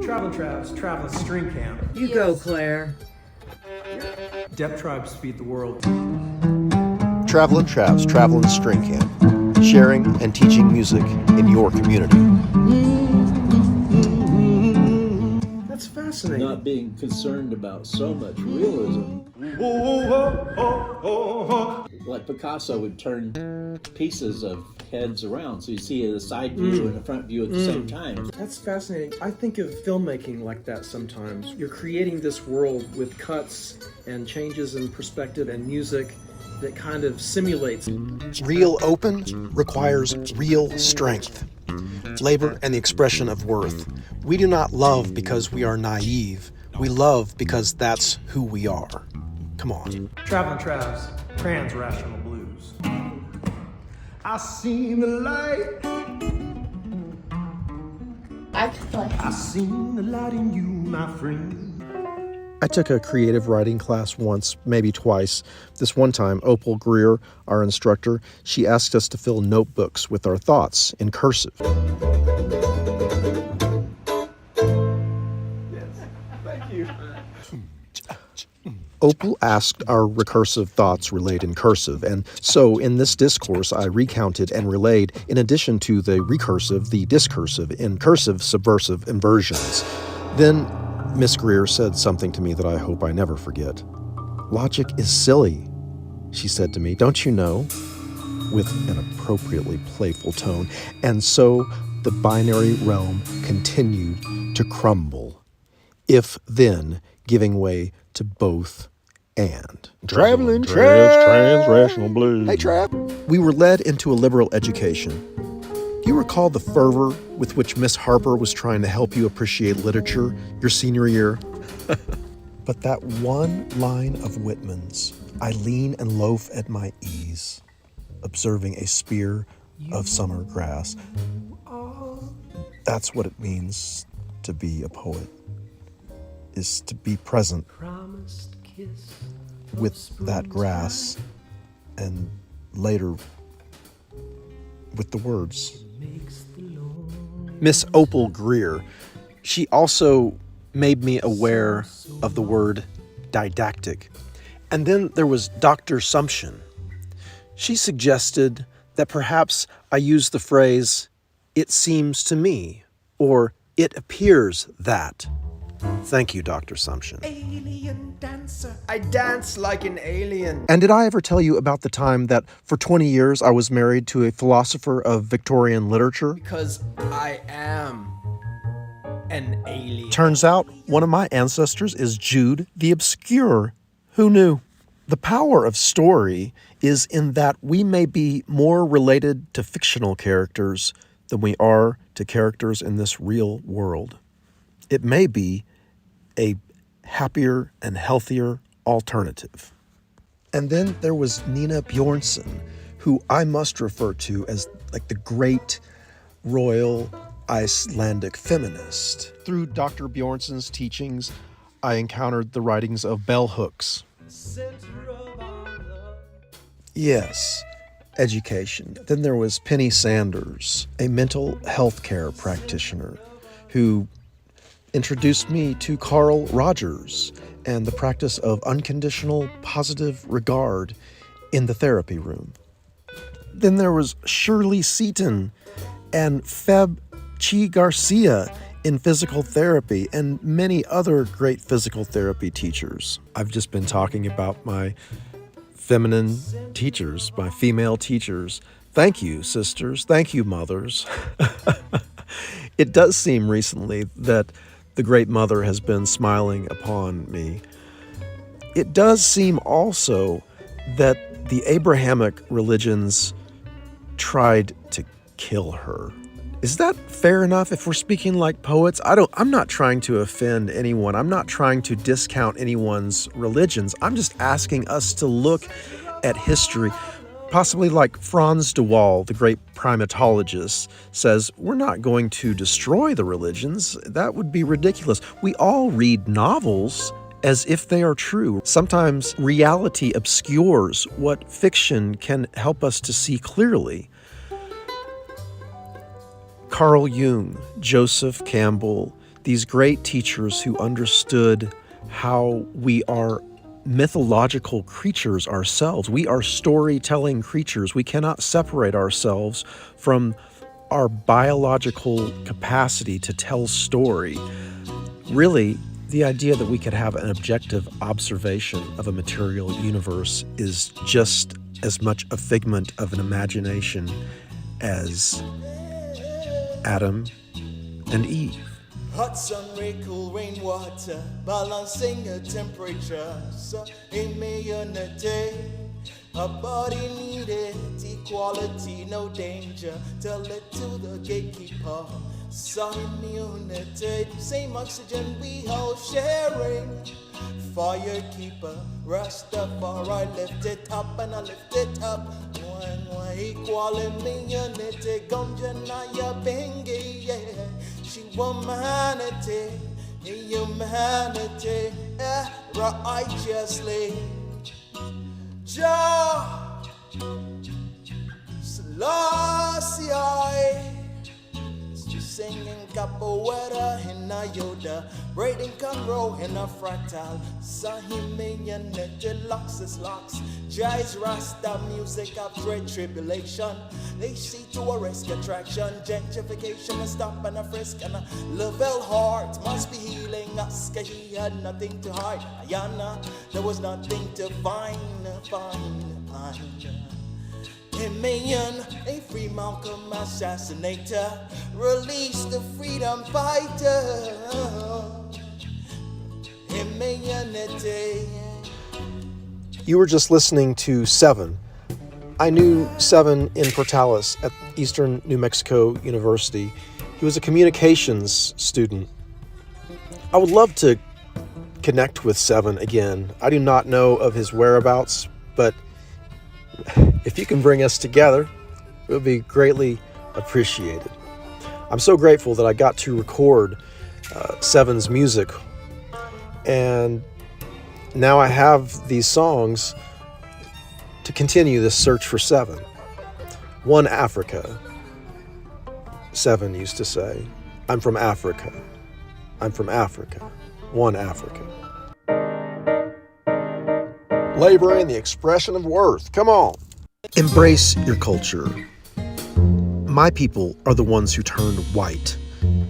Traveling Travs, Traveling String Camp. You go, Claire. Dep Tribes feed the world. Traveling Travs, Traveling String Camp. Sharing and teaching music in your community. That's fascinating. Not being concerned about so much realism. Like Picasso would turn pieces of heads around, so you see a side view and a front view at the same time. That's fascinating. I think of filmmaking like that sometimes. You're creating this world with cuts and changes in perspective and music that kind of simulates. Real open requires real strength, labor, and the expression of worth. We do not love because we are naive. We love because that's who we are. Come on. Traveling Travs, Trans-Rational Blues. I seen the light. I seen the light in you, my friend. I took a creative writing class once, maybe twice. This one time, Opal Greer, our instructor, she asked us to fill notebooks with our thoughts in cursive. Yes, thank you. Opal asked our recursive thoughts relayed in cursive, and so in this discourse I recounted and relayed, in addition to the recursive, the discursive, in cursive, subversive inversions. Then Miss Greer said something to me that I hope I never forget. "Logic is silly," she said to me, "don't you know?" with an appropriately playful tone. And so the binary realm continued to crumble, if then giving way to both and. Traveling Travs, Trans-Rational Blues. Hey, Trav. We were led into a liberal education. Do you recall the fervor with which Miss Harper was trying to help you appreciate literature your senior year? But that one line of Whitman's, "I lean and loaf at my ease, observing a spear of summer grass," that's what it means to be a poet, is to be present with that grass and later with the words. Miss Opal Greer, she also made me aware of the word didactic. And then there was Dr. Sumption. She suggested that perhaps I use the phrase, "it seems to me," or "it appears that." Thank you, Dr. Sumption. Alien dancer. I dance like an alien. And did I ever tell you about the time that for 20 years I was married to a philosopher of Victorian literature? Because I am an alien. Turns out one of my ancestors is Jude the Obscure. Who knew? The power of story is in that we may be more related to fictional characters than we are to characters in this real world. It may be a happier and healthier alternative. And then there was Nina Bjornsson, who I must refer to as like the great royal Icelandic feminist. Through Dr. Bjornsson's teachings, I encountered the writings of bell hooks. Yes, education. Then there was Penny Sanders, a mental health care practitioner who introduced me to Carl Rogers and the practice of unconditional positive regard in the therapy room. Then there was Shirley Seaton and Feb Chi Garcia in physical therapy and many other great physical therapy teachers. I've just been talking about my feminine teachers, my female teachers. Thank you, sisters. Thank you, mothers. It does seem recently that the Great Mother has been smiling upon me. It does seem also that the Abrahamic religions tried to kill her. Is that fair enough if we're speaking like poets? I'm not trying to offend anyone. I'm not trying to discount anyone's religions. I'm just asking us to look at history. Possibly like Franz de Waal, the great primatologist, says, we're not going to destroy the religions. That would be ridiculous. We all read novels as if they are true. Sometimes reality obscures what fiction can help us to see clearly. Carl Jung, Joseph Campbell, these great teachers who understood how we are mythological creatures ourselves. We are storytelling creatures. We cannot separate ourselves from our biological capacity to tell story. Really, the idea that we could have an objective observation of a material universe is just as much a figment of an imagination as Adam and Eve. Hot sun, rain, cool rainwater, balancing a temperature. So immunity, a body needed equality, no danger. Tell it to the gatekeeper. So immunity, same oxygen we all sharing. Firekeeper, Rastafari, lift it up and I lift it up. One equal immunity, Gumjanaya Bengi, yeah. She humanity, humanity, righteously. Jah Selassie, singing capoeira in a yoda, braiding conroe in a fractal. Sahimian locks is locks. Jazz Rasta music of great tribulation. They see tourist attraction, gentrification, a stop and a frisk and a level heart must be healing us. Cause he had nothing to hide. Ayana, there was nothing to find. Man, a free Malcolm assassinator, release the freedom fighter. Humanity. You were just listening to Seven. I knew Seven in Portales at Eastern New Mexico University. He was a communications student. I would love to connect with Seven again. I do not know of his whereabouts, but if you can bring us together, it would be greatly appreciated. I'm so grateful that I got to record Seven's music, and now I have these songs to continue this search for Seven. One Africa, Seven used to say. I'm from Africa. I'm from Africa. One Africa. Labor and the expression of worth. Come on. Embrace your culture. My people are the ones who turned white.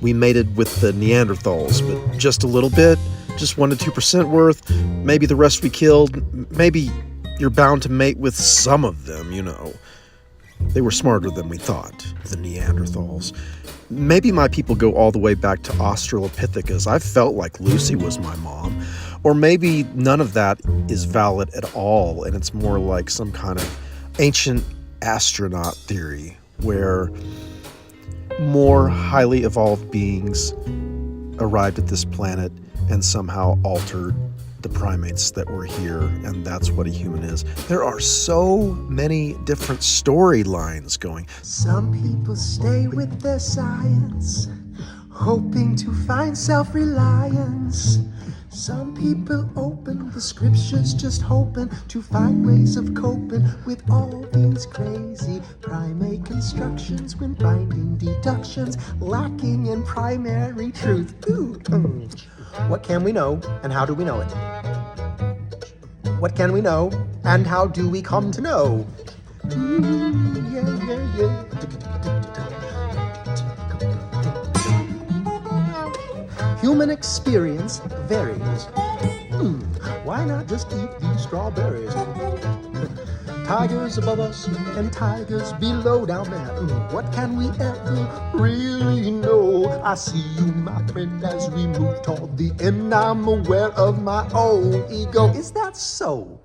We mated with the Neanderthals, but just a little bit, just 1% to 2% worth. Maybe the rest we killed. Maybe you're bound to mate with some of them, you know. They were smarter than we thought, the Neanderthals. Maybe my people go all the way back to Australopithecus. I felt like Lucy was my mom. Or maybe none of that is valid at all, and it's more like some kind of ancient astronaut theory where more highly evolved beings arrived at this planet and somehow altered the primates that were here, and that's what a human is. There are so many different storylines going. Some people stay with their science, hoping to find self-reliance. Some people open the scriptures just hoping to find ways of coping with all these crazy primate constructions when finding deductions lacking in primary truth. What can we know and how do we know it? What can we know and how do we come to know? Human experience varies. Why not just eat these strawberries? Tigers above us and tigers below down there. What can we ever really know? I see you, my friend, as we move toward the end. I'm aware of my own ego. Is that so?